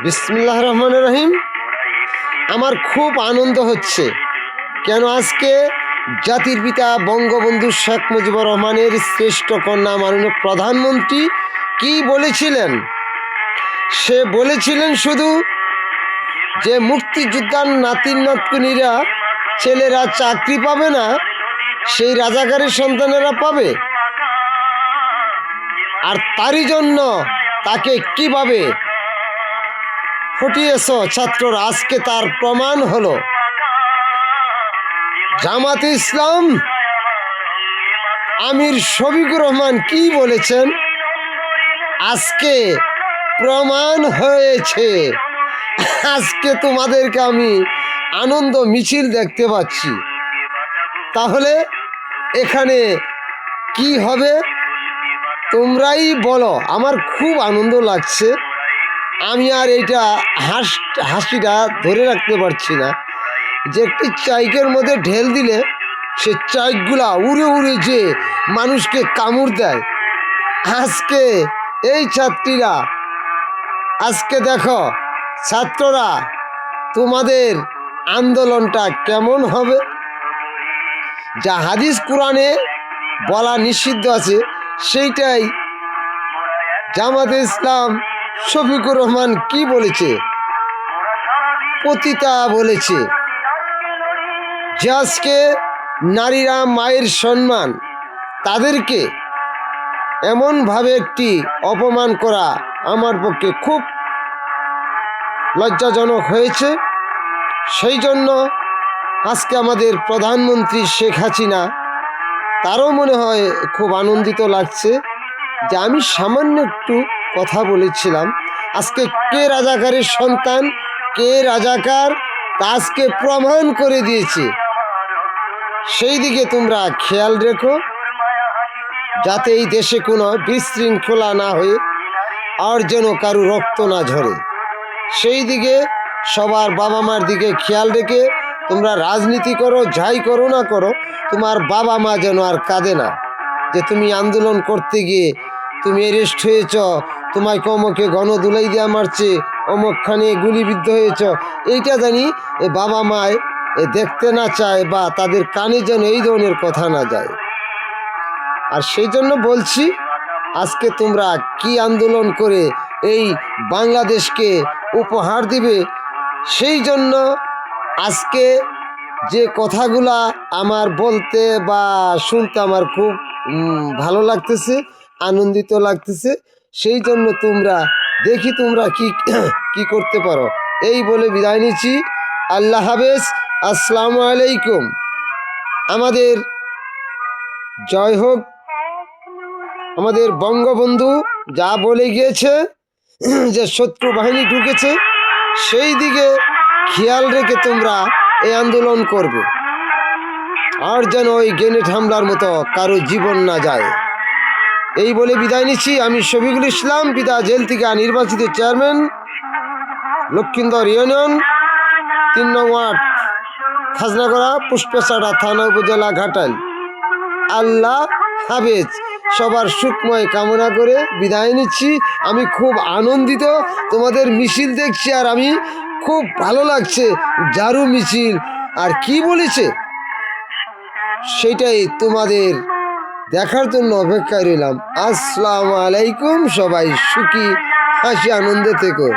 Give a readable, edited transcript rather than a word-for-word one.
বিসমিল্লাহির রহমানির রহিম। আমার খুব আনন্দ হচ্ছে। কেন? আজকে জাতির পিতা বঙ্গবন্ধু শেখ মুজিবুর রহমানের শ্রেষ্ঠ কন্যা মাননীয় প্রধানমন্ত্রী কি বলেছিলেন? সে বলেছিলেন শুধু যে মুক্তিযোদ্ধার নাতির নাতকুনিরা ছেলেরা চাকরি পাবে না, সেই রাজাকারের সন্তানেরা পাবে। আর তারই জন্য তাকে কিভাবে হটিয়েছ ছাত্ররা, আজকে তার প্রমাণ হলো। জামাতে ইসলাম আমির শফিকুর রহমান কি বলেছেন আজকে প্রমাণ হয়েছে। আজকে তোমাদেরকে আমি আনন্দ মিছিল দেখতে পাচ্ছি। তাহলে এখানে কি হবে তোমরাই বলো। আমার খুব আনন্দ লাগছে। আমি আর এইটা হাসিটা ধরে রাখতে পারছি না। যে একটি চাইকের মধ্যে ঢেল দিলে সে চাইকগুলা উড়ে উড়ে যে মানুষকে কামড় দেয়। আজকে এই ছাত্রীরা, আজকে দেখো ছাত্ররা, তোমাদের আন্দোলনটা কেমন হবে। যা হাদিস কোরআনে বলা নিষিদ্ধ আছে সেইটাই জামাতে ইসলাম শফিকুর রহমান কি বলেছে? পতিতা বলেছে যে আজকে নারীরা মায়ের সম্মান, তাদেরকে এমনভাবে একটি অপমান করা আমার পক্ষে খুব লজ্জাজনক হয়েছে। সেই জন্য আজকে আমাদের প্রধানমন্ত্রী শেখ হাসিনা, তারও মনে হয় খুব আনন্দিত লাগছে যে আমি সামান্য একটু কথা বলেছিলাম। আজকে কে রাজাকারের সন্তান, কে রাজাকার তা আজকে প্রমাণ করে দিয়েছে। সেই দিকে তোমরা খেয়াল রেখো যাতে এই দেশে কোনো বিশৃঙ্খলা না হয়ে আর যেন কারো রক্ত না ঝরে। সেই দিকে সবার বাবা মার দিকে খেয়াল রেখে তোমরা রাজনীতি করো, যাই করো না করো, তোমার বাবা মা যেন আর কাঁদে না যে তুমি আন্দোলন করতে গিয়ে তুমি অ্যারেস্ট হয়েছ, তোমায় অমুকে গণধুলাই দেওয়া মারছে, অমুকখানে গুলিবিদ্ধ হয়েছ। এইটা জানি এ বাবা মায় দেখতে না চায় বা তাদের কানে যেন এই ধরনের কথা না যায়। আর সেই জন্য বলছি আজকে তোমরা কি আন্দোলন করে এই বাংলাদেশকে উপহার দিবে, সেই জন্য আজকে যে কথাগুলা আমার বলতে বা শুনতে আমার খুব ভালো লাগতেছে, আনন্দিত লাগতেছে। সেই জন্য তোমরা দেখি তোমরা কি কি করতে পারো। এই বলে বিদায় নিচ্ছি। আল্লাহ হাফেজ, আসসালামু আলাইকুম। আমাদের জয় হোক। আমাদের বঙ্গবন্ধু যা বলে গিয়েছে যে শত্রু বাহিনী ঢুকেছে, সেই দিকে খেয়াল রেখে তোমরা এই আন্দোলন করবে। আর যেন ওই গ্রেনেড হামলার মতো কারো জীবন না যায়। এই বলে বিদায় নিচ্ছি। আমি শফিকুল ইসলাম, পিতা জেল থেকে নির্বাচিত চেয়ারম্যান, লক্ষ্মীন্দর ইউনিয়ন 3 নং ওয়ার্ড, খাজনাগড়া, পুষ্পেছাড়া থানা, উপজেলা ঘাটাইল। আল্লাহ হাফেজ। সবার সুখময় কামনা করে বিদায় নিচ্ছি। আমি খুব আনন্দিত, তোমাদের মিছিল দেখছি আর আমি খুব ভালো লাগছে। ঝাড়ু মিছিল আর কি বলেছে সেটাই তোমাদের দেখার জন্য অপেক্ষায় রইলাম। আসসালামু আলাইকুম। সবাই সুখী হাসি আনন্দে থেকো।